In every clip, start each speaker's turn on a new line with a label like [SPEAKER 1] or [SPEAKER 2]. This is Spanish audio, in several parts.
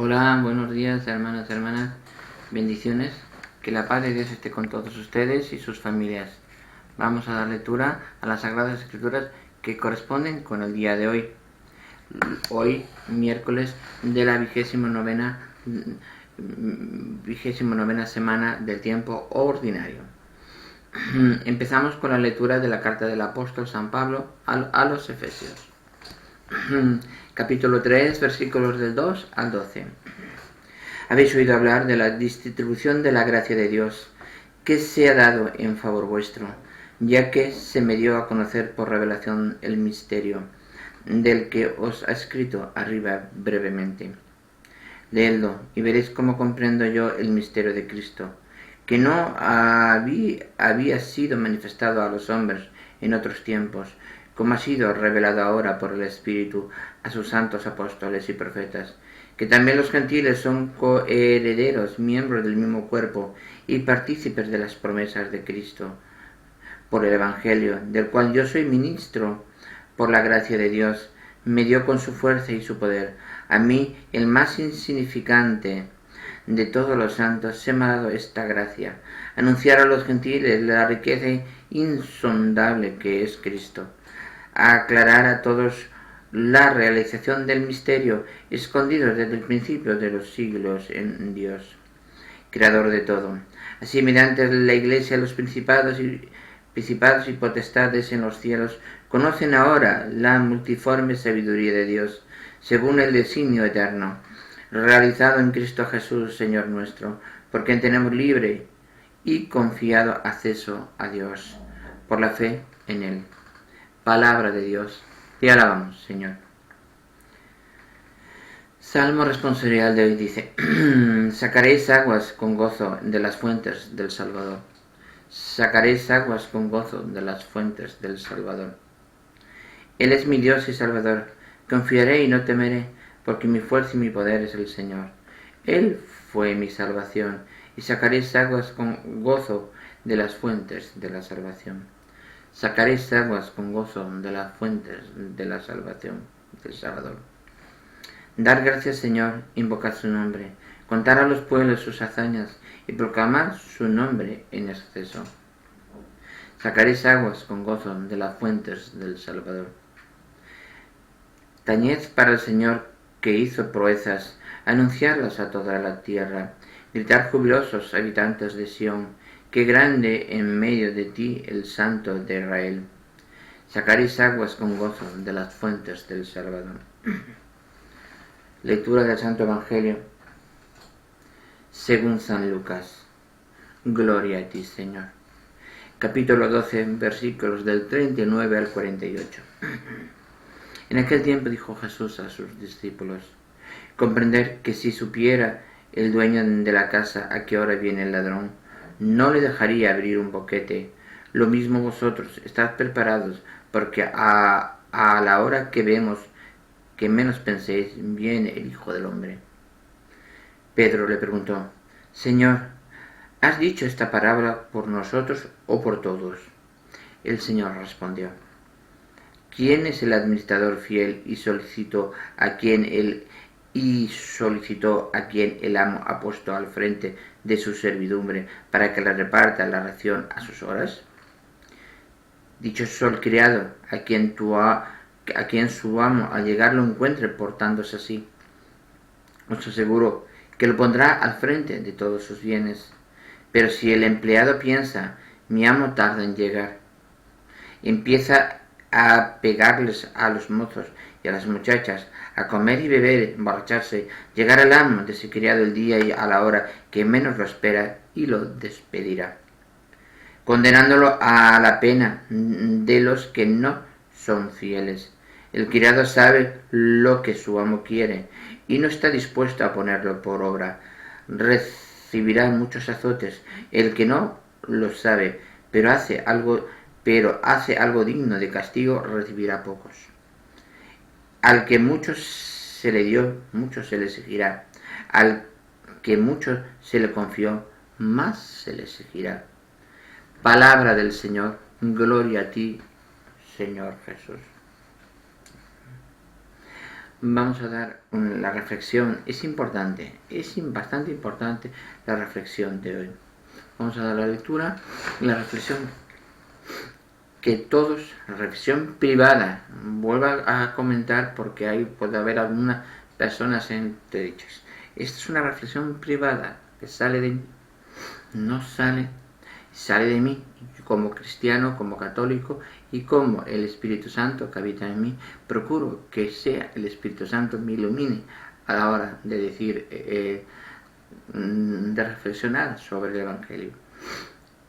[SPEAKER 1] Hola, buenos días, hermanas, bendiciones. Que la paz de Dios esté con todos ustedes y sus familias. Vamos a dar lectura a las Sagradas Escrituras que corresponden con el día de hoy. Hoy, miércoles de la 29ª semana del tiempo ordinario. Empezamos con la lectura de la carta del apóstol San Pablo a los Efesios. Capítulo 3, versículos del 2 al 12. Habéis oído hablar de la distribución de la gracia de Dios, que se ha dado en favor vuestro, ya que se me dio a conocer por revelación el misterio, del que os ha escrito arriba brevemente. Leedlo y veréis cómo comprendo yo el misterio de Cristo, que no había sido manifestado a los hombres en otros tiempos, como ha sido revelado ahora por el Espíritu a sus santos apóstoles y profetas, que también los gentiles son coherederos, miembros del mismo cuerpo y partícipes de las promesas de Cristo, por el Evangelio, del cual yo soy ministro, por la gracia de Dios, me dio con su fuerza y su poder. A mí, el más insignificante de todos los santos, se me ha dado esta gracia, anunciar a los gentiles la riqueza insondable que es Cristo, a aclarar a todos la realización del misterio escondido desde el principio de los siglos en Dios, creador de todo. Así, mediante la Iglesia, los principados y potestades en los cielos conocen ahora la multiforme sabiduría de Dios, según el designio eterno, realizado en Cristo Jesús, Señor nuestro, por quien tenemos libre y confiado acceso a Dios, por la fe en Él. Palabra de Dios. Te alabamos, Señor. Salmo responsorial de hoy dice: sacaréis aguas con gozo de las fuentes del Salvador. Sacaréis aguas con gozo de las fuentes del Salvador. Él es mi Dios y Salvador. Confiaré y no temeré, porque mi fuerza y mi poder es el Señor. Él fue mi salvación, y sacaréis aguas con gozo de las fuentes de la salvación. Sacaréis aguas con gozo de las fuentes de la salvación del Salvador. Dar gracias, Señor, invocar su nombre, contar a los pueblos sus hazañas y proclamar su nombre en exceso. Sacaréis aguas con gozo de las fuentes del Salvador. Tañed para el Señor que hizo proezas, anunciarlas a toda la tierra, gritar jubilosos habitantes de Sión, que grande en medio de ti el Santo de Israel. Sacaréis aguas con gozo de las fuentes del Salvador. Lectura del Santo Evangelio según San Lucas. Gloria a ti, Señor. Capítulo 12, versículos del 39 al 48. En aquel tiempo dijo Jesús a sus discípulos: comprender que si supiera el dueño de la casa a qué hora viene el ladrón, no le dejaría abrir un boquete. Lo mismo vosotros, estad preparados, porque a la hora que vemos, que menos penséis, viene el Hijo del Hombre. Pedro le preguntó: Señor, ¿has dicho esta parábola por nosotros o por todos? El Señor respondió: ¿quién es el administrador fiel y solicitó a quien el amo ha puesto al frente de su servidumbre para que le reparta la ración a sus horas? Dichoso el criado a quien su amo al llegar lo encuentre portándose así. Os aseguro que lo pondrá al frente de todos sus bienes. Pero si el empleado piensa: mi amo tarda en llegar, empieza a pegarles a los mozos y a las muchachas, a comer y beber, emborracharse, llegar al amo de ese criado el día y a la hora que menos lo espera y lo despedirá, condenándolo a la pena de los que no son fieles. El criado sabe lo que su amo quiere y no está dispuesto a ponerlo por obra. Recibirá muchos azotes. El que no lo sabe, pero hace algo digno de castigo, recibirá pocos. Al que mucho se le dio, mucho se le exigirá. Al que mucho se le confió, más se le exigirá. Palabra del Señor. Gloria a ti, Señor Jesús. vamos a dar la reflexión. Es importante, bastante importante la reflexión de hoy. Vamos a dar la lectura y la reflexión que todos, la reflexión privada, vuelva a comentar porque puede haber algunas personas entredichas. Esta es una reflexión privada que sale de mí, no sale de mí como cristiano, como católico y como el Espíritu Santo que habita en mí. Procuro que sea el Espíritu Santo me ilumine a la hora de decir, de reflexionar sobre el Evangelio.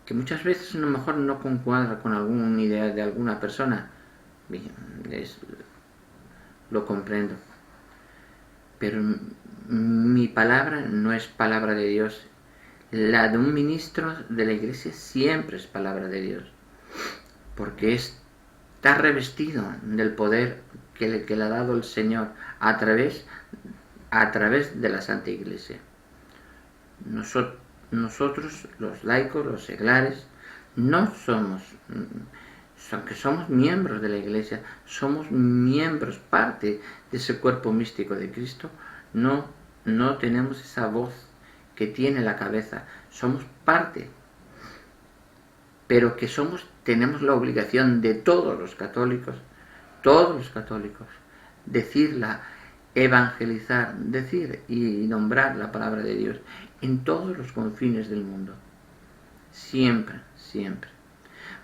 [SPEAKER 1] Que muchas veces a lo mejor no concuadra con alguna idea de alguna persona, bien, lo comprendo. Pero mi palabra no es palabra de Dios. La de un ministro de la Iglesia siempre es palabra de Dios, porque está revestido del poder que le ha dado el Señor a través de la Santa Iglesia. Nosotros, los laicos, los seglares, no somos, aunque somos miembros de la Iglesia, somos miembros, parte de ese cuerpo místico de Cristo, no tenemos esa voz que tiene la cabeza, somos parte, pero que tenemos la obligación de todos los católicos, decirla, evangelizar, decir y nombrar la palabra de Dios en todos los confines del mundo, siempre.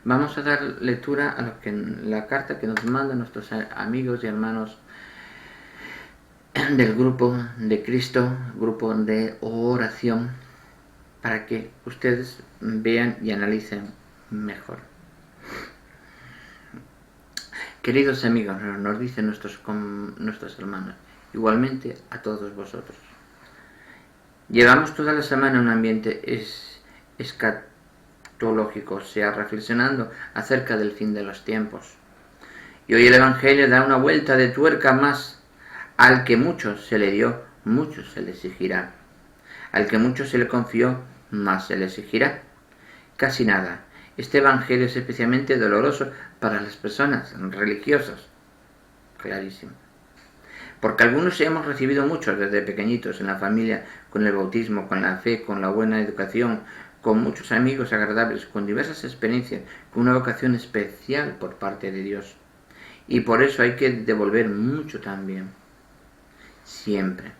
[SPEAKER 1] Vamos a dar lectura a la carta que nos mandan nuestros amigos y hermanos del grupo de Cristo, grupo de oración, para que ustedes vean y analicen mejor. Queridos amigos, nos dicen nuestros hermanos, igualmente a todos vosotros. Llevamos toda la semana en un ambiente escatológico, o sea, reflexionando acerca del fin de los tiempos. Y hoy el Evangelio da una vuelta de tuerca más. Al que mucho se le dio, mucho se le exigirá. Al que mucho se le confió, más se le exigirá. Casi nada. Este Evangelio es especialmente doloroso para las personas religiosas. Clarísimo. Porque algunos hemos recibido mucho desde pequeñitos en la familia, con el bautismo, con la fe, con la buena educación, con muchos amigos agradables, con diversas experiencias, con una vocación especial por parte de Dios. Y por eso hay que devolver mucho también. Siempre.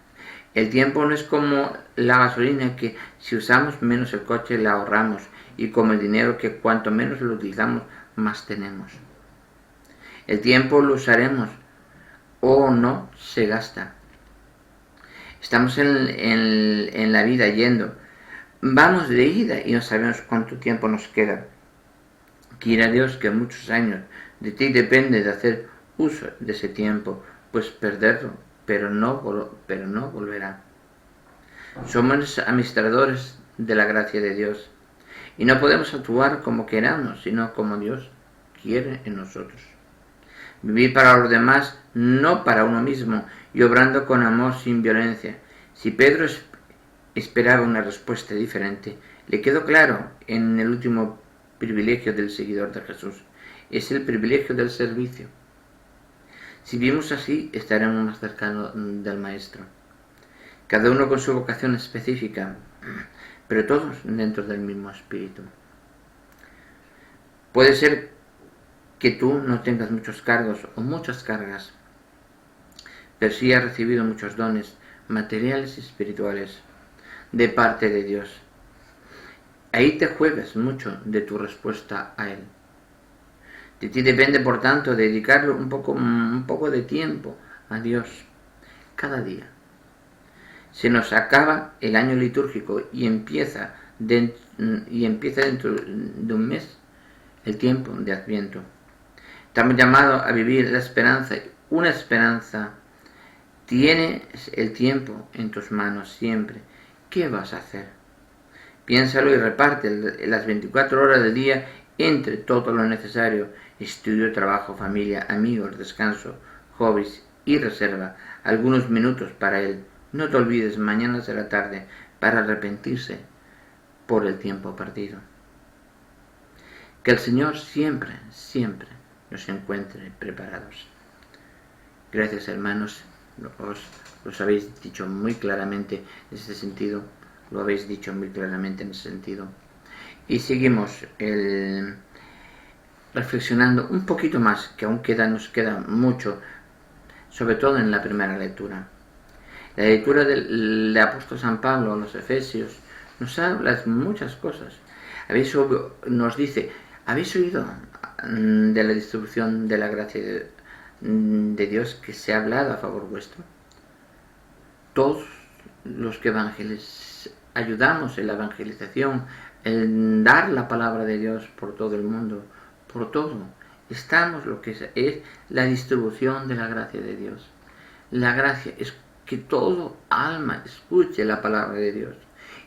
[SPEAKER 1] El tiempo no es como la gasolina, que si usamos menos el coche la ahorramos, y como el dinero, que cuanto menos lo utilizamos más tenemos. El tiempo lo usaremos o no, se gasta. Estamos en la vida yendo, vamos de ida y no sabemos cuánto tiempo nos queda. Quiera Dios que muchos años de ti depende de hacer uso de ese tiempo, pues perderlo pero no volverá. Somos administradores de la gracia de Dios y no podemos actuar como queramos, sino como Dios quiere en nosotros. Vivir para los demás, no para uno mismo, y obrando con amor sin violencia. Si Pedro esperaba una respuesta diferente, le quedó claro en el último privilegio del seguidor de Jesús. Es el privilegio del servicio. Si vivimos así, estaremos más cercanos del Maestro. Cada uno con su vocación específica, pero todos dentro del mismo espíritu. Puede ser que tú no tengas muchos cargos o muchas cargas, pero sí has recibido muchos dones materiales y espirituales de parte de Dios. Ahí te juegas mucho de tu respuesta a Él. De ti depende, por tanto, dedicarle un poco de tiempo a Dios cada día. Se nos acaba el año litúrgico y empieza dentro de un mes el tiempo de Adviento. Estamos llamados a vivir la esperanza, una esperanza. Tienes el tiempo en tus manos siempre. ¿Qué vas a hacer? Piénsalo y reparte las 24 horas del día entre todo lo necesario: estudio, trabajo, familia, amigos, descanso, hobbies y reserva algunos minutos para Él. No te olvides, mañana será tarde para arrepentirse por el tiempo perdido. Que el Señor siempre nos encuentre preparados. Gracias, hermanos, Os habéis dicho muy claramente en ese sentido, lo habéis dicho muy claramente en ese sentido. Y seguimos reflexionando un poquito más, que aún nos queda mucho, sobre todo en la primera lectura. La lectura del apóstol San Pablo a los Efesios nos habla de muchas cosas. Nos dice, ¿habéis oído de la distribución de la gracia de Dios que se ha hablado a favor vuestro? Todos los que ayudamos en la evangelización, en dar la palabra de Dios por todo el mundo, por todo, estamos lo que es la distribución de la gracia de Dios. La gracia es que todo alma escuche la palabra de Dios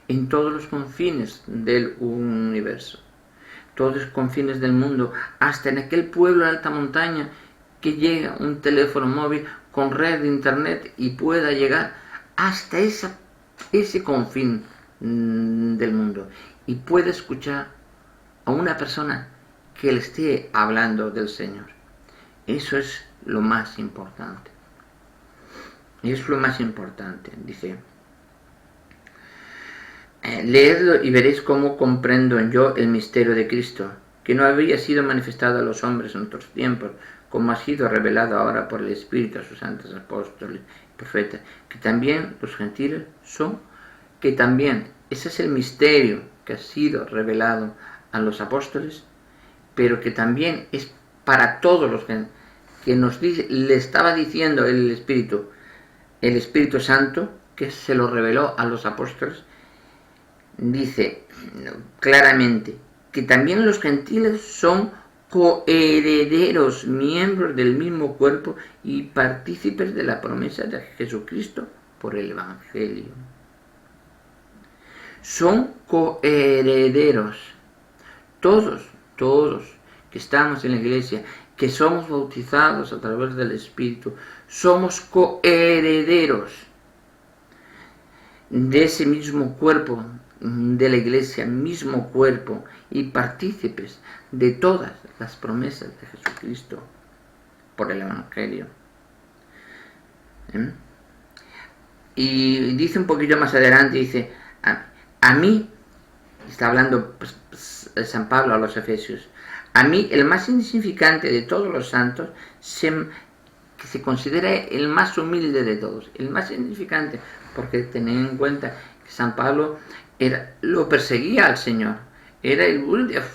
[SPEAKER 1] en todos los confines del universo, todos los confines del mundo, hasta en aquel pueblo de alta montaña que llega un teléfono móvil con red de internet y pueda llegar hasta ese confín del mundo y pueda escuchar a una persona que le esté hablando del Señor. Eso es lo más importante. Es lo más importante, dice. Leedlo y veréis cómo comprendo yo el misterio de Cristo, que no había sido manifestado a los hombres en otros tiempos, como ha sido revelado ahora por el Espíritu a sus santos apóstoles y profetas, que también los gentiles ese es el misterio que ha sido revelado a los apóstoles, pero que también es para todos los que nos dice, le estaba diciendo el Espíritu Santo, que se lo reveló a los apóstoles, dice claramente que también los gentiles son coherederos, miembros del mismo cuerpo y partícipes de la promesa de Jesucristo por el Evangelio. Son coherederos. Todos que estamos en la iglesia, que somos bautizados a través del Espíritu, somos coherederos de ese mismo cuerpo de la iglesia, mismo cuerpo, y partícipes de todas las promesas de Jesucristo por el Evangelio. Y dice un poquito más adelante, dice, a mí, está hablando San Pablo a los Efesios, a mí el más insignificante de todos los santos, que se considera el más humilde de todos, el más insignificante, porque tened en cuenta que San Pablo lo perseguía al Señor,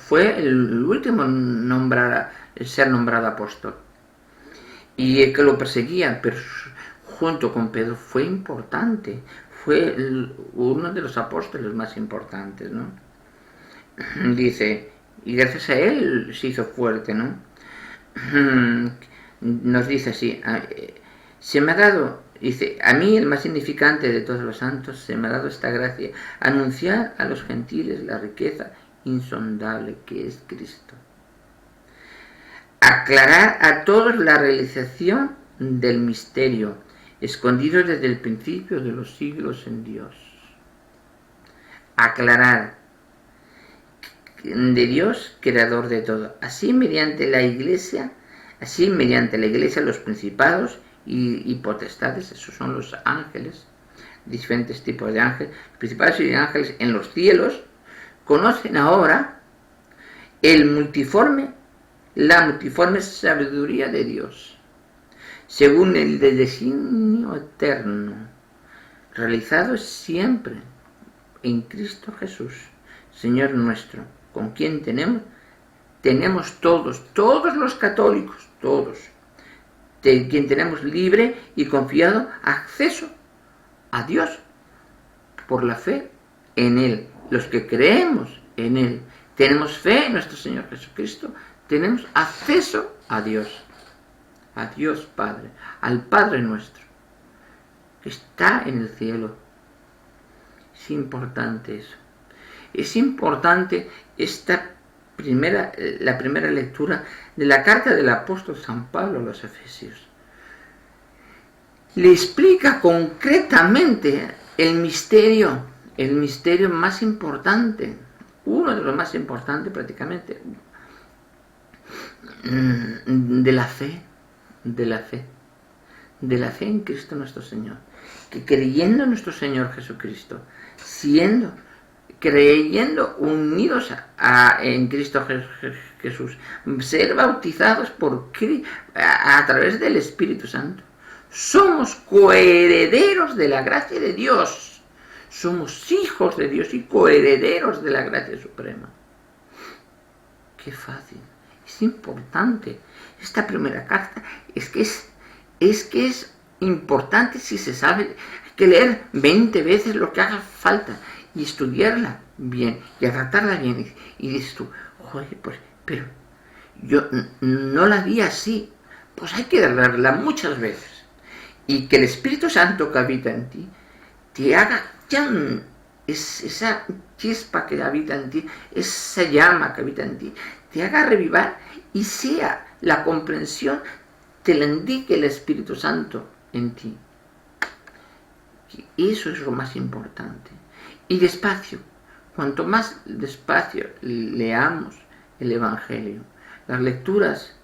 [SPEAKER 1] fue el último ser nombrado apóstol, y el que lo perseguía, pero junto con Pedro fue importante, fue uno de los apóstoles más importantes, ¿no? Dice, y gracias a él se hizo fuerte, ¿no? Nos dice así, se me ha dado, dice, a mí el más significante de todos los santos, se me ha dado esta gracia, anunciar a los gentiles la riqueza insondable que es Cristo, aclarar a todos la realización del misterio, escondido desde el principio de los siglos en Dios. Aclarar de Dios, creador de todo. Así mediante la iglesia, los principados y potestades, esos son los ángeles, diferentes tipos de ángeles, principados y ángeles en los cielos, conocen ahora la multiforme sabiduría de Dios, según el designio eterno, realizado siempre en Cristo Jesús, Señor nuestro, con quien tenemos todos los católicos, de quien tenemos libre y confiado acceso a Dios por la fe en Él. Los que creemos en Él, tenemos fe en nuestro Señor Jesucristo, tenemos acceso a Dios Padre, al Padre nuestro, que está en el cielo. Es importante eso. Es importante la primera lectura de la carta del apóstol San Pablo a los Efesios. Le explica concretamente el misterio más importante, uno de los más importantes prácticamente, de la fe, de la fe en Cristo nuestro Señor. Que creyendo en nuestro Señor Jesucristo, creyendo unidos en Cristo Jesús, ser bautizados a través del Espíritu Santo, somos coherederos de la gracia de Dios. Somos hijos de Dios y coherederos de la gracia suprema. Qué fácil. Es importante. Esta primera carta es que es importante si se sabe. Hay que leer 20 veces lo que haga falta y estudiarla bien y tratarla bien. Y dices tú, joder, pues, pero yo no la vi así. Pues hay que leerla muchas veces. Y que el Espíritu Santo que habita en ti te haga esa chispa que habita en ti, esa llama que habita en ti, te haga revivar y sea la comprensión, te la indique el Espíritu Santo en ti. Y eso es lo más importante. Y despacio, cuanto más despacio leamos el Evangelio, las lecturas,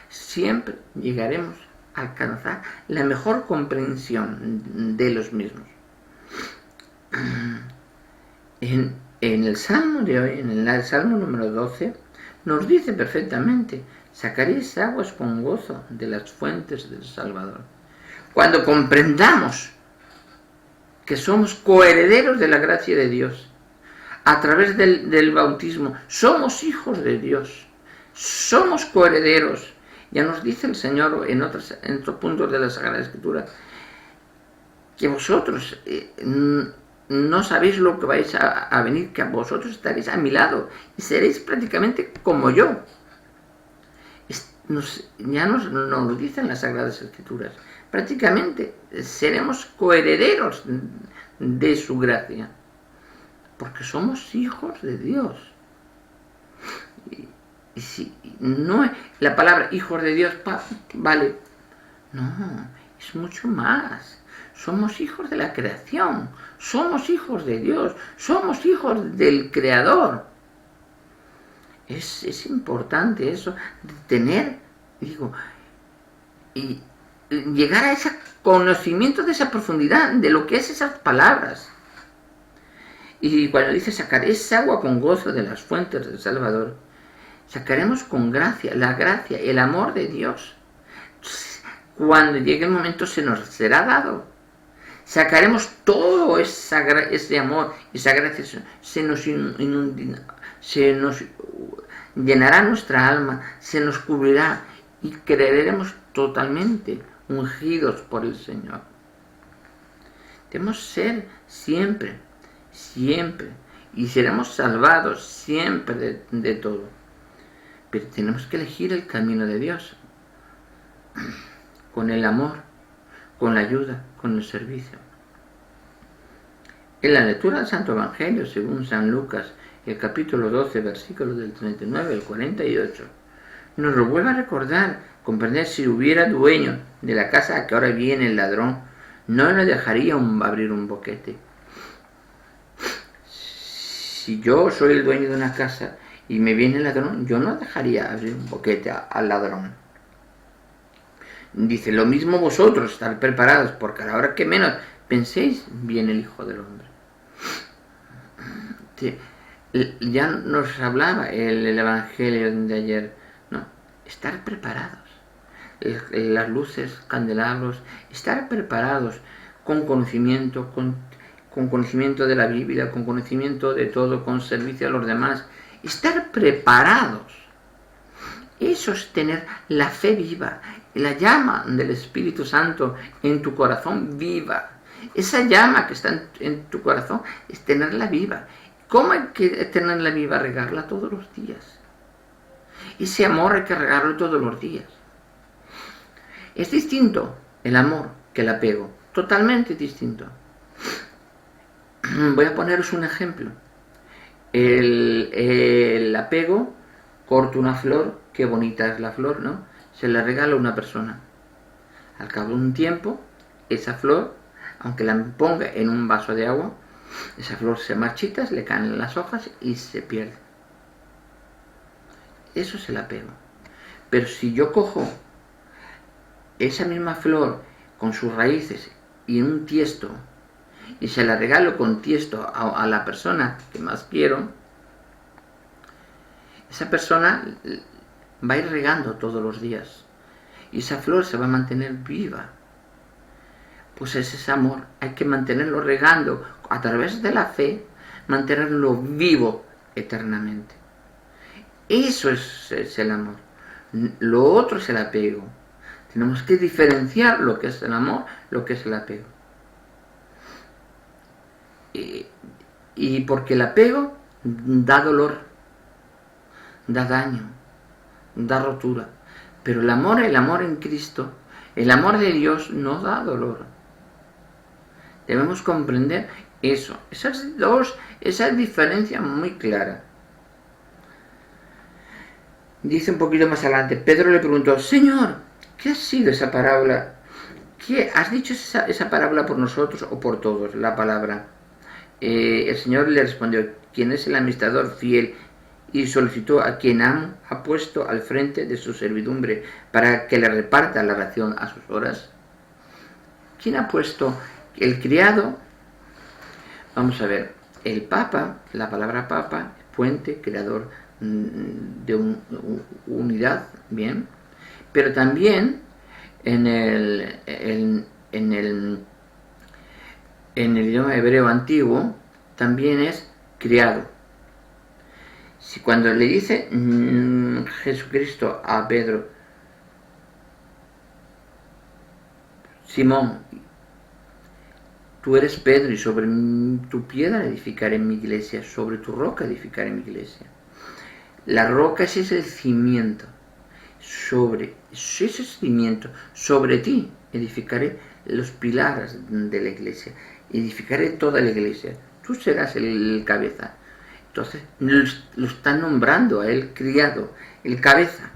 [SPEAKER 1] siempre llegaremos a alcanzar la mejor comprensión de los mismos. En el Salmo de hoy, en el Salmo número 12, nos dice perfectamente: sacaréis aguas con gozo de las fuentes del Salvador. Cuando comprendamos que somos coherederos de la gracia de Dios, a través del bautismo, somos hijos de Dios, somos coherederos. Ya nos dice el Señor en otros puntos de la Sagrada Escritura que vosotros no sabéis lo que vais a venir, que vosotros estaréis a mi lado y seréis prácticamente como yo. Ya nos lo dicen las Sagradas Escrituras. Prácticamente seremos coherederos de su gracia, porque somos hijos de Dios. Y si no la palabra hijos de Dios vale, no, es mucho más. Somos hijos de la creación, somos hijos de Dios, somos hijos del Creador. Es importante eso, de tener, y llegar a ese conocimiento de esa profundidad, de lo que es esas palabras. Y cuando dice sacaréis agua con gozo de las fuentes del Salvador, sacaremos con gracia, la gracia, el amor de Dios. Cuando llegue el momento se nos será dado. Sacaremos todo ese amor, esa gracia, se nos llenará nuestra alma, se nos cubrirá y creeremos totalmente ungidos por el Señor. Debemos ser siempre, y seremos salvados siempre de todo. Pero tenemos que elegir el camino de Dios, con el amor, con la ayuda, con el servicio. En la lectura del Santo Evangelio, según San Lucas, el capítulo 12, versículos del 39 al 48, nos lo vuelve a recordar, comprender: si hubiera dueño de la casa a que ahora viene el ladrón, no le dejaría abrir un boquete. Si yo soy el dueño de una casa y me viene el ladrón, yo no dejaría abrir un boquete al ladrón. Dice: lo mismo vosotros, estar preparados, porque a la hora que menos penséis, viene el Hijo del Hombre. Ya nos hablaba el Evangelio de ayer, ¿no? Estar preparados. Las luces, candelabros, estar preparados con conocimiento, con conocimiento de la Biblia, con conocimiento de todo, con servicio a los demás. Estar preparados. Eso es tener la fe viva, la llama del Espíritu Santo en tu corazón viva. Esa llama que está en tu corazón es tenerla viva. ¿Cómo hay que tenerla viva? Regarla todos los días. Ese amor hay que regarlo todos los días. Es distinto el amor que el apego, totalmente distinto. Voy a poneros un ejemplo. El apego, corto una flor, qué bonita es la flor, ¿no? Se la regala a una persona. Al cabo de un tiempo, esa flor, aunque la ponga en un vaso de agua, esa flor se marchita, le caen las hojas y se pierde. Eso es el apego. Pero si yo cojo esa misma flor con sus raíces y en un tiesto, y se la regalo con tiesto a la persona que más quiero, esa persona va a ir regando todos los días y esa flor se va a mantener viva. Pues ese es amor, hay que mantenerlo regando a través de la fe, mantenerlo vivo eternamente. Eso es el amor. Lo otro es el apego. Tenemos que diferenciar lo que es el amor, lo que es el apego. Y porque el apego da dolor, da daño, da rotura. Pero el amor en Cristo, el amor de Dios no da dolor. Debemos comprender eso, esa diferencia muy clara. Dice un poquito más adelante, Pedro le preguntó, Señor, ¿qué ha sido esa parábola? ¿Qué has dicho esa parábola por nosotros o por todos? La palabra. El Señor le respondió, ¿quién es el administrador fiel? Y solicitó a quien ha puesto al frente de su servidumbre para que le reparta la ración a sus horas. ¿Quién ha puesto? El criado. Vamos a ver, el Papa, la palabra Papa, puente, creador de unidad, bien, pero también en el idioma hebreo antiguo también es criado. Si cuando le dice Jesucristo a Pedro, Simón, tú eres Pedro y sobre tu piedra edificaré mi iglesia, sobre tu roca edificaré mi iglesia. La roca es el cimiento, sobre ti edificaré los pilares de la iglesia, edificaré toda la iglesia, tú serás el cabeza. Entonces lo está nombrando a él criado, el cabeza.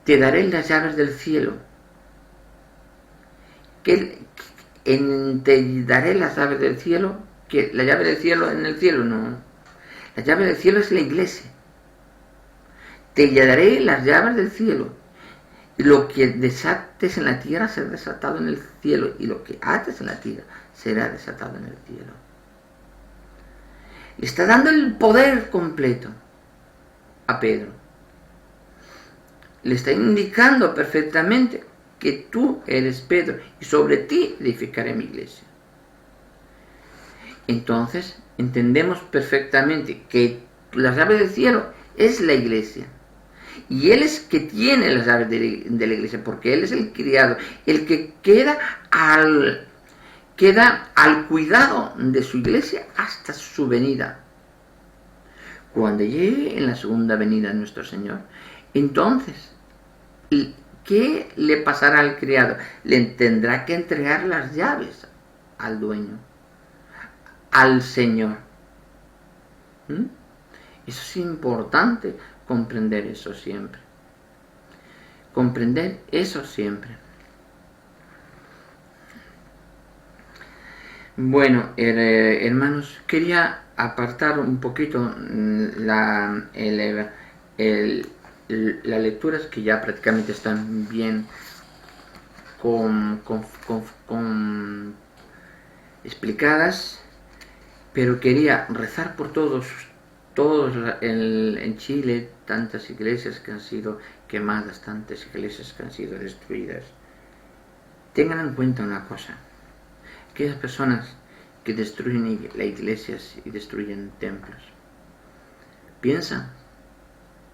[SPEAKER 1] Te daré las llaves del cielo. Te daré las llaves del cielo, que la llave del cielo en el cielo no. La llave del cielo es la iglesia. Te daré las llaves del cielo. Y lo que desates en la tierra será desatado en el cielo. Y lo que ates en la tierra será desatado en el cielo. Le está dando el poder completo a Pedro. Le está indicando perfectamente que tú eres Pedro y sobre ti edificaré mi iglesia. Entonces entendemos perfectamente que las llaves del cielo es la iglesia. Y Él es que tiene las llaves de la iglesia, porque Él es el criado, el que queda al cuidado de su iglesia hasta su venida. Cuando llegue en la segunda venida de nuestro Señor, entonces, ¿qué le pasará al criado? Le tendrá que entregar las llaves al dueño, al Señor. Eso es importante, comprender eso siempre. Comprender eso siempre. Bueno, hermanos, quería apartar un poquito las lecturas que ya prácticamente están bien explicadas, pero quería rezar por todos en Chile, tantas iglesias que han sido quemadas, tantas iglesias que han sido destruidas. Tengan en cuenta una cosa, aquellas personas que destruyen las iglesias y destruyen templos, piensan,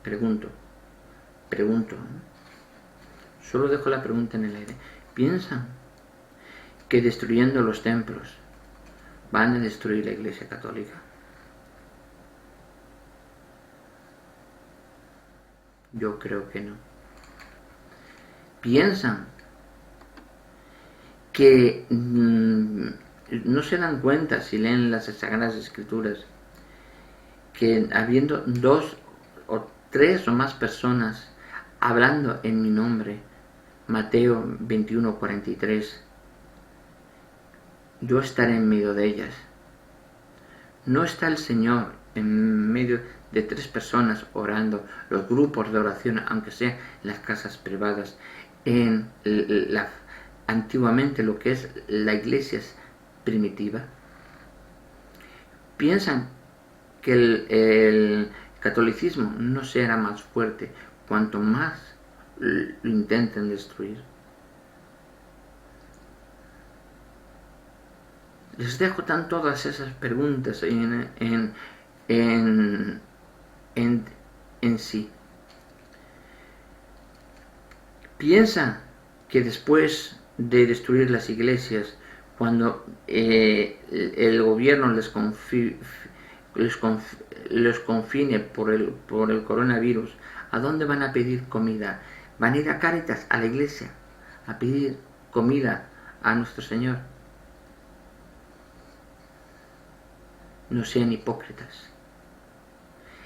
[SPEAKER 1] pregunto, solo dejo la pregunta en el aire, piensan que destruyendo los templos van a destruir la iglesia católica. Yo creo que no. Piensan que no se dan cuenta si leen las Sagradas Escrituras que habiendo 2 o 3 o más personas hablando en mi nombre, Mateo 21:43, yo estaré en medio de ellas. No está el Señor en medio de 3 personas orando, los grupos de oración, aunque sea en las casas privadas, en antiguamente lo que es la iglesia primitiva, piensan que el catolicismo no será más fuerte cuanto más lo intenten destruir. Les dejo todas esas preguntas en sí. Piensa que después de destruir las iglesias, cuando el gobierno les confine por el coronavirus, ¿a dónde van a pedir comida? Van a ir a Cáritas, a la iglesia, a pedir comida a nuestro Señor. No sean hipócritas.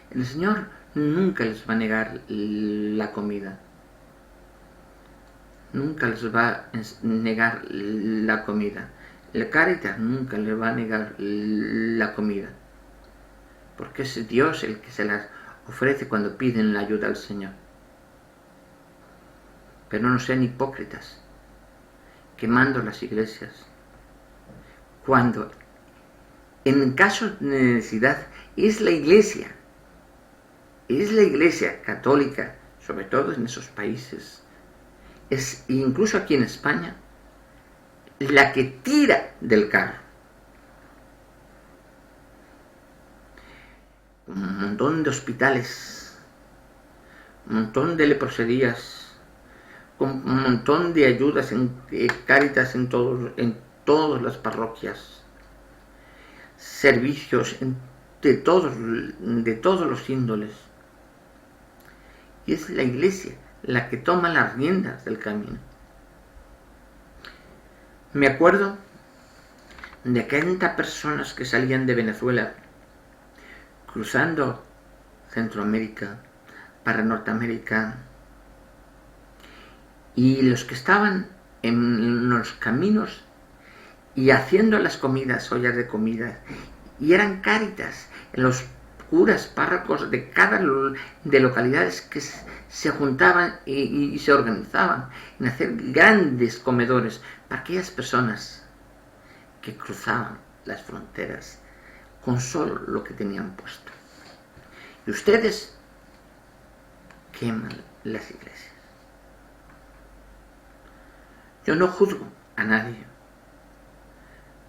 [SPEAKER 1] El Señor nunca les va a negar la comida. Nunca les va a negar la comida. El Cáritas nunca les va a negar la comida. Porque es Dios el que se las ofrece cuando piden la ayuda al Señor. Pero no sean hipócritas, quemando las iglesias. Cuando en caso de necesidad es la iglesia católica, sobre todo en esos países, es incluso aquí en España, la que tira del carro. Un montón de hospitales, un montón de leproserías, un montón de ayudas en Cáritas en todas las parroquias, servicios de todos los índoles. Y es la iglesia la que toma las riendas del camino. Me acuerdo de 40 personas que salían de Venezuela cruzando Centroamérica para Norteamérica, y los que estaban en los caminos y haciendo las comidas, ollas de comida, y eran Cáritas, los curas, párrocos de localidades que se juntaban y se organizaban en hacer grandes comedores para aquellas personas que cruzaban las fronteras con solo lo que tenían puesto. Y ustedes queman las iglesias. Yo no juzgo a nadie,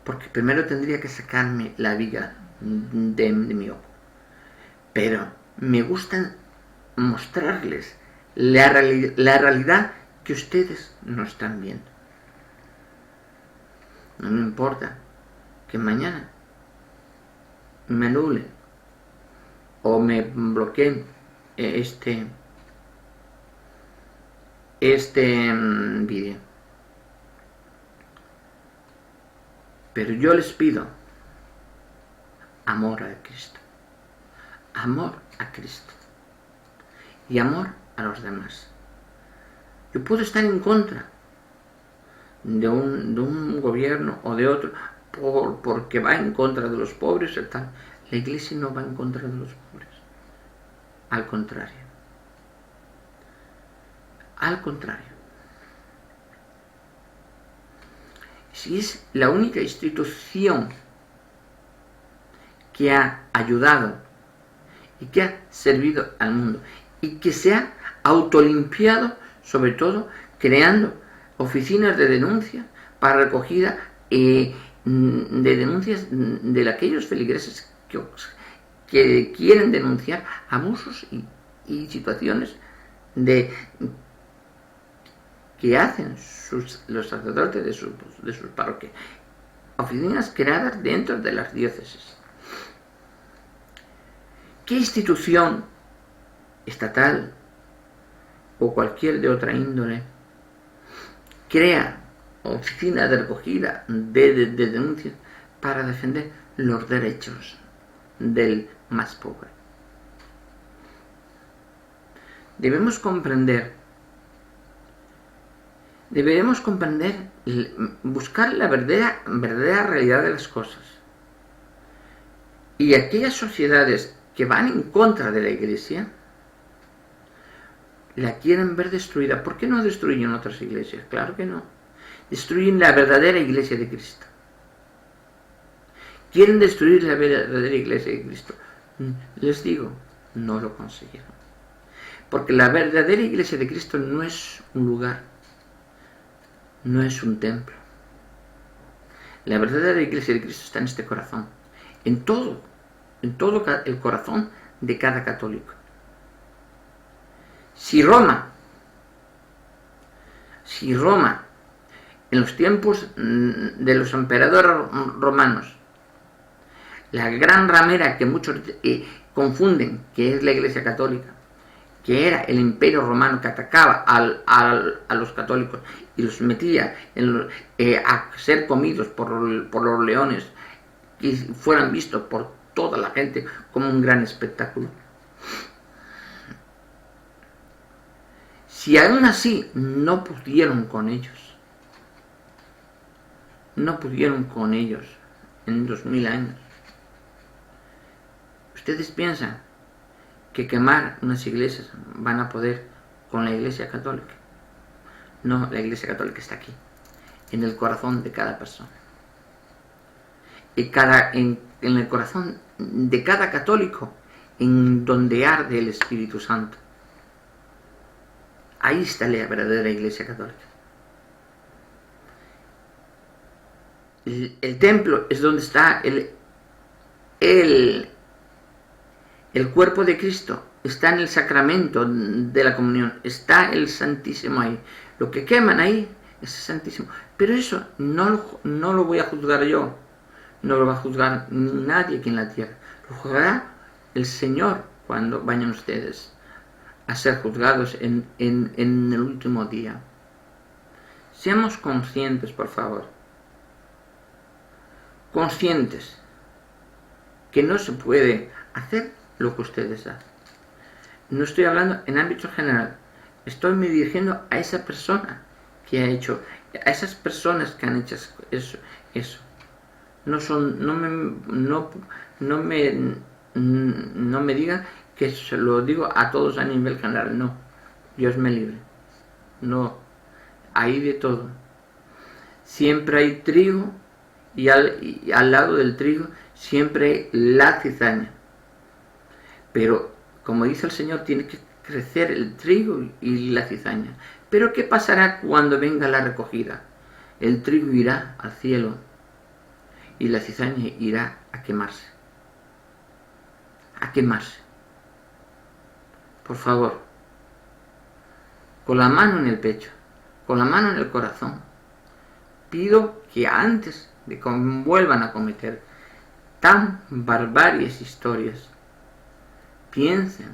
[SPEAKER 1] porque primero tendría que sacarme la viga de mi ojo. Pero me gusta mostrarles la realidad que ustedes no están viendo. No me importa que mañana me anulen o me bloqueen este vídeo. Pero yo les pido amor a Cristo. Amor a Cristo. Y amor a los demás. Yo puedo estar en contra de un gobierno o de otro porque va en contra de los pobres y tal. La iglesia no va en contra de los pobres. Al contrario. Al contrario. Si es la única institución que ha ayudado y que ha servido al mundo y que se ha autolimpiado, sobre todo creando oficinas de denuncia para recogida de denuncias de aquellos feligreses que quieren denunciar abusos y situaciones que hacen los sacerdotes de sus parroquias. Oficinas creadas dentro de las diócesis. ¿Qué institución estatal o cualquier de otra índole crea oficina de recogida de denuncias para defender los derechos del más pobre? Debemos comprender, buscar la verdadera realidad de las cosas. Y aquellas sociedades que van en contra de la iglesia la quieren ver destruida. ¿Por qué no destruyen otras iglesias? Claro que no. Destruyen la verdadera iglesia de Cristo. Quieren destruir la verdadera iglesia de Cristo. Les digo, no lo consiguieron. Porque la verdadera iglesia de Cristo no es un lugar, no es un templo. La verdadera iglesia de Cristo está en este corazón, en todo el corazón de cada católico. Si Roma, en los tiempos de los emperadores romanos, la gran ramera que muchos confunden, que es la Iglesia Católica, que era el imperio romano que atacaba a los católicos y los metía a ser comidos por los leones, y fueran vistos por toda la gente como un gran espectáculo. Si aún así no pudieron con ellos en 2000 años, ¿ustedes piensan que quemar unas iglesias van a poder con la Iglesia Católica? No, la Iglesia Católica está aquí, en el corazón de cada persona. Y en el corazón de cada católico, en donde arde el Espíritu Santo. Ahí está la verdadera Iglesia Católica. El templo es donde está el cuerpo de Cristo, está en el sacramento de la comunión, está el Santísimo ahí. Lo que queman ahí es el Santísimo. Pero eso no lo voy a juzgar yo, no lo va a juzgar nadie aquí en la tierra. Lo juzgará el Señor cuando vayan ustedes a ser juzgados en el último día. Seamos conscientes, por favor. Conscientes que no se puede hacer lo que ustedes hacen. No estoy hablando en ámbito general. Estoy me dirigiendo a esa persona que ha hecho, a esas personas que han hecho eso. No me digan que se lo digo a todos a nivel general. No, Dios me libre. No, hay de todo. Siempre hay trigo y al lado del trigo siempre hay la cizaña. Pero, como dice el Señor, tiene que crecer el trigo y la cizaña. Pero ¿qué pasará cuando venga la recogida? El trigo irá al cielo y la cizaña irá a quemarse. A quemarse. Por favor, con la mano en el pecho, con la mano en el corazón, pido que antes de que vuelvan a cometer tan barbarias historias, piensen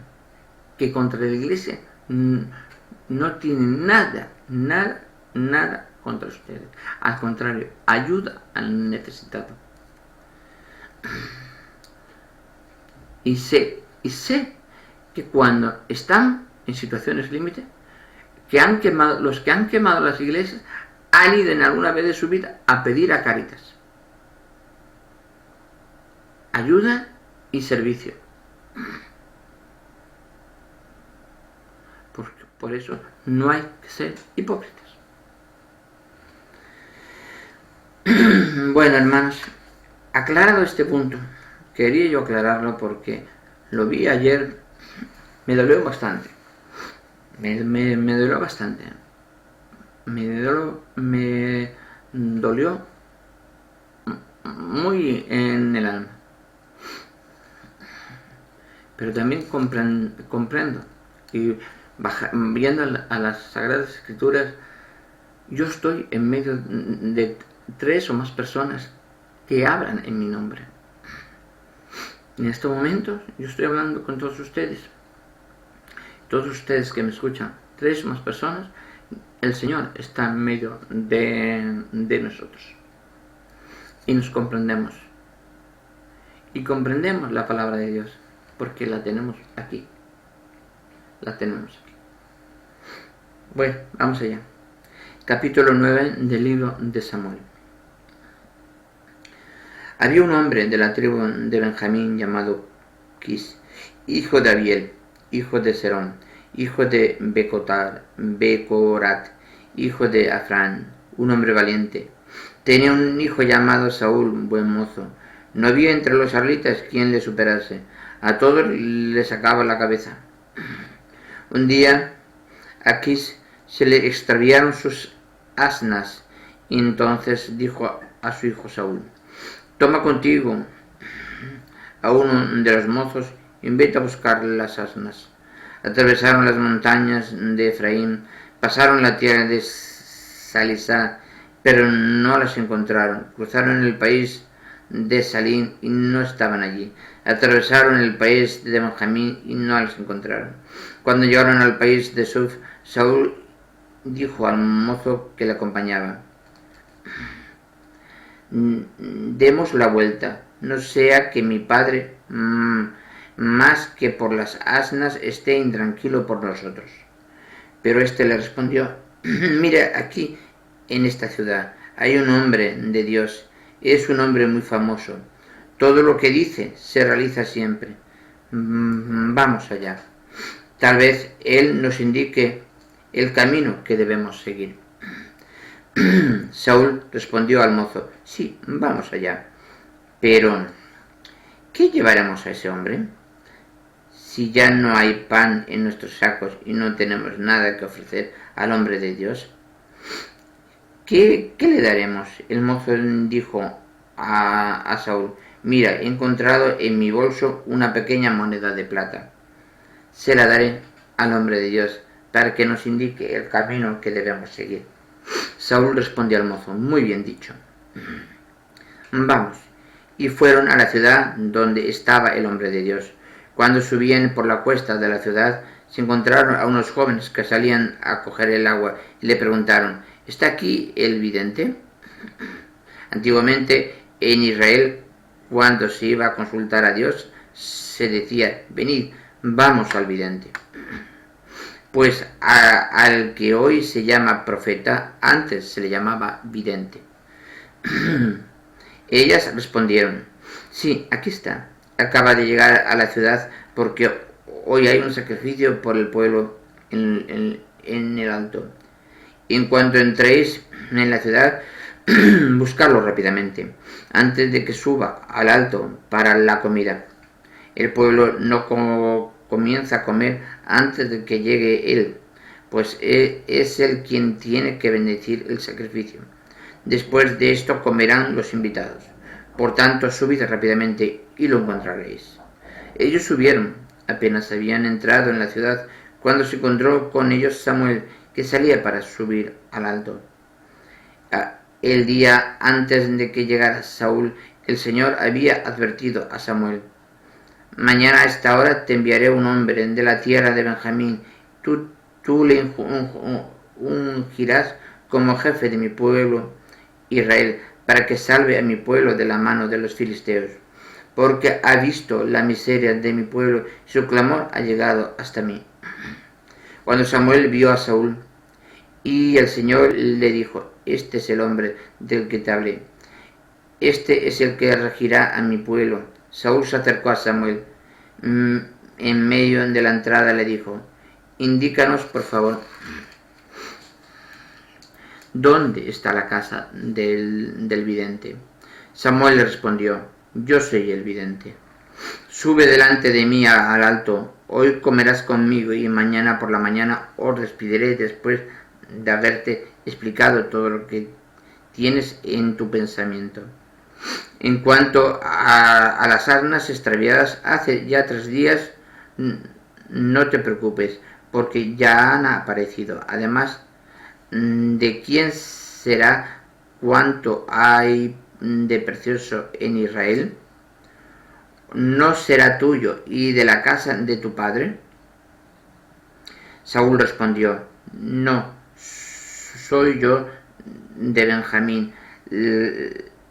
[SPEAKER 1] que contra la Iglesia no tienen nada contra ustedes. Al contrario, ayuda al necesitado. Y sé que cuando están en situaciones límite, los que han quemado las iglesias han ido en alguna vez de su vida a pedir a Cáritas ayuda y servicio. Por eso no hay que ser hipócritas. Bueno, hermanos, aclarado este punto, quería yo aclararlo porque lo vi ayer, me dolió bastante. Me dolió bastante. Me dolió muy en el alma. Pero también comprendo y viendo a las Sagradas Escrituras, yo estoy en medio de 3 o más personas que hablan en mi nombre. En este momento yo estoy hablando con todos ustedes que me escuchan, 3 o más personas. El Señor está en medio de nosotros y nos comprendemos y comprendemos la palabra de Dios porque la tenemos aquí. Bueno, vamos allá. Capítulo 9 del libro de Samuel. Había un hombre de la tribu de Benjamín llamado Quis, hijo de Abiel, hijo de Serón, hijo de Becorat, hijo de Afrán, un hombre valiente. Tenía un hijo llamado Saúl, buen mozo. No había entre los israelitas quien le superase. A todos le sacaba la cabeza. Un día a Aquis se le extraviaron sus asnas, y entonces dijo a su hijo Saúl: toma contigo a uno de los mozos y vete a buscar las asnas. Atravesaron las montañas de Efraín, pasaron la tierra de Salisá, pero no las encontraron. Cruzaron el país de Salín y no estaban allí. Atravesaron el país de Benjamín y no las encontraron. Cuando llegaron al país de Suf, Saúl dijo al mozo que le acompañaba: demos la vuelta, no sea que mi padre, más que por las asnas, esté intranquilo por nosotros. Pero éste le respondió: mira, aquí en esta ciudad hay un hombre de Dios, es un hombre muy famoso. Todo lo que dice se realiza siempre. Vamos allá. Tal vez él nos indique el camino que debemos seguir. Saúl respondió al mozo: sí, vamos allá. Pero, ¿qué llevaremos a ese hombre? Si ya no hay pan en nuestros sacos y no tenemos nada que ofrecer al hombre de Dios, ¿qué le daremos? El mozo dijo a Saúl: mira, he encontrado en mi bolso una pequeña moneda de plata. Se la daré al hombre de Dios para que nos indique el camino que debemos seguir. Saúl respondió al mozo: muy bien dicho. Vamos. Y fueron a la ciudad donde estaba el hombre de Dios. Cuando subían por la cuesta de la ciudad, se encontraron a unos jóvenes que salían a coger el agua y le preguntaron: ¿está aquí el vidente? Antiguamente en Israel, cuando se iba a consultar a Dios, se decía: venid, vamos al vidente. Pues al que hoy se llama profeta, antes se le llamaba vidente. Ellas respondieron: sí, aquí está. Acaba de llegar a la ciudad porque hoy hay un sacrificio por el pueblo en el alto. En cuanto entréis en la ciudad, buscarlo rápidamente, antes de que suba al alto para la comida. El pueblo no comienza a comer antes de que llegue él, pues es él quien tiene que bendecir el sacrificio. Después de esto comerán los invitados. Por tanto, subid rápidamente y lo encontraréis. Ellos subieron. Apenas habían entrado en la ciudad cuando se encontró con ellos Samuel, que salía para subir al alto. El día antes de que llegara Saúl, el Señor había advertido a Samuel: mañana a esta hora te enviaré un hombre de la tierra de Benjamín. Tú le ungirás como jefe de mi pueblo Israel, para que salve a mi pueblo de la mano de los filisteos, porque ha visto la miseria de mi pueblo y su clamor ha llegado hasta mí. Cuando Samuel vio a Saúl, y el Señor le dijo: este es el hombre del que te hablé, este es el que regirá a mi pueblo. Saúl se acercó a Samuel. En medio de la entrada le dijo: indícanos, por favor, ¿dónde está la casa del vidente? Samuel le respondió: yo soy el vidente. Sube delante de mí al alto. Hoy comerás conmigo y mañana por la mañana os despediré después de haberte explicado todo lo que tienes en tu pensamiento. En cuanto a las asnas extraviadas hace ya 3 días, no te preocupes, porque ya han aparecido. Además, ¿de quién será cuanto hay de precioso en Israel? ¿No será tuyo y de la casa de tu padre? Saúl respondió: no, soy yo de Benjamín,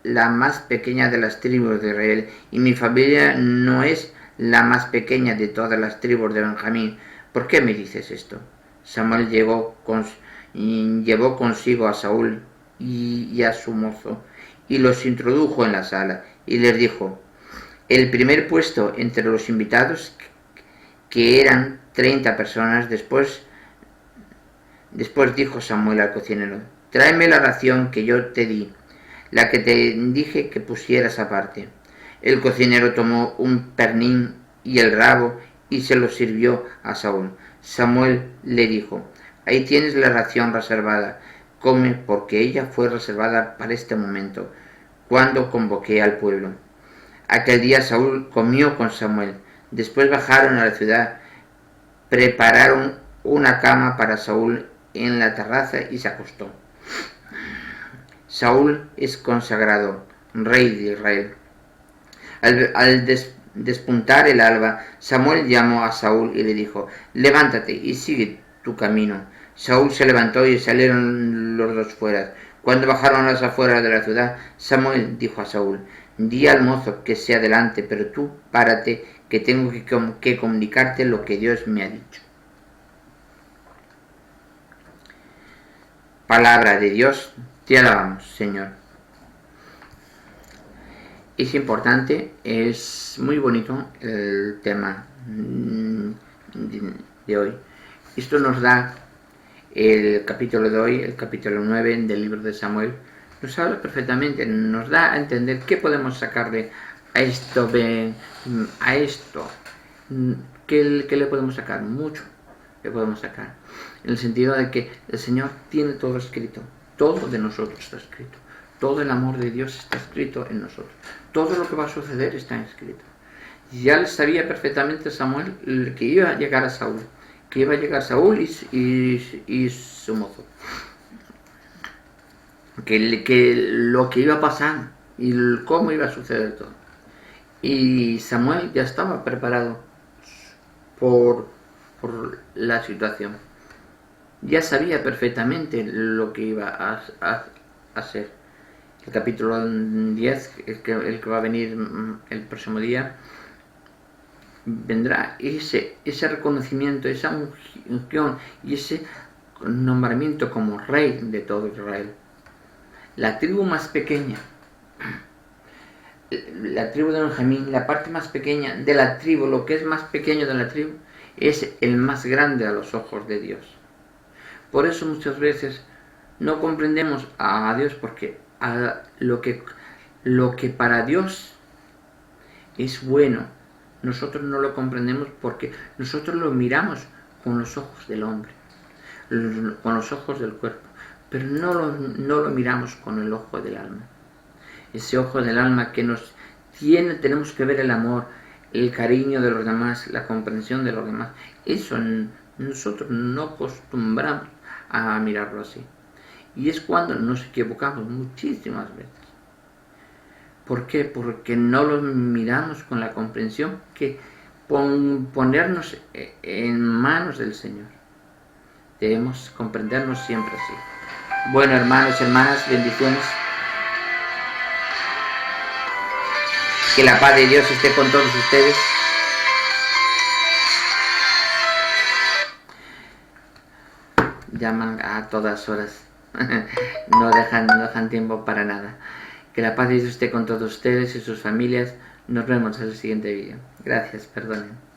[SPEAKER 1] la más pequeña de las tribus de Israel, y mi familia no es la más pequeña de todas las tribus de Benjamín. ¿Por qué me dices esto? Samuel llevó consigo a Saúl y a su mozo, y los introdujo en la sala, y les dijo: el primer puesto entre los invitados, que eran 30 personas. Después dijo Samuel al cocinero: tráeme la ración que yo te di, la que te dije que pusieras aparte. El cocinero tomó un pernín y el rabo y se lo sirvió a Saúl. Samuel le dijo: ahí tienes la ración reservada, come, porque ella fue reservada para este momento, cuando convoqué al pueblo. Aquel día Saúl comió con Samuel. Después bajaron a la ciudad, prepararon una cama para Saúl en la terraza y se acostó. Saúl es consagrado rey de Israel. Al despuntar el alba, Samuel llamó a Saúl y le dijo: levántate y sigue tu camino. Saúl se levantó y salieron los dos fuera. Cuando bajaron a las afueras de la ciudad, Samuel dijo a Saúl: di al mozo que sea delante, pero tú párate, que tengo que comunicarte lo que Dios me ha dicho. Palabra de Dios, te alabamos, Señor. Es importante, es muy bonito el tema de hoy. Esto nos da el capítulo de hoy, el capítulo 9 del libro de Samuel. Nos habla perfectamente, nos da a entender qué podemos sacarle a esto. ¿Qué le podemos sacar? Mucho le podemos sacar. En el sentido de que el Señor tiene todo escrito, todo de nosotros está escrito. Todo el amor de Dios está escrito en nosotros. Todo lo que va a suceder está escrito. Ya sabía perfectamente Samuel que iba a llegar a Saúl. Que iba a llegar Saúl y su mozo. Que lo que iba a pasar y cómo iba a suceder todo. Y Samuel ya estaba preparado por la situación. Ya sabía perfectamente lo que iba a hacer. El capítulo 10, el que va a venir el próximo día, vendrá ese reconocimiento, esa unción y ese nombramiento como rey de todo Israel. La tribu más pequeña, la tribu de Benjamín, la parte más pequeña de la tribu, lo que es más pequeño de la tribu, es el más grande a los ojos de Dios. Por eso muchas veces no comprendemos a Dios, porque lo que para Dios es bueno, nosotros no lo comprendemos, porque nosotros lo miramos con los ojos del hombre, con los ojos del cuerpo, pero no lo miramos con el ojo del alma. Ese ojo del alma que tenemos que ver el amor, el cariño de los demás, la comprensión de los demás. Eso nosotros no acostumbramos a mirarlo así. Y es cuando nos equivocamos muchísimas veces. ¿Por qué? Porque no lo miramos con la comprensión que ponernos en manos del Señor. Debemos comprendernos siempre así. Bueno, hermanos, hermanas, bendiciones. Que la paz de Dios esté con todos ustedes. Llaman a todas horas. No dejan tiempo para nada. Que la paz de Dios esté con todos ustedes y sus familias. Nos vemos en el siguiente vídeo. Gracias, perdonen.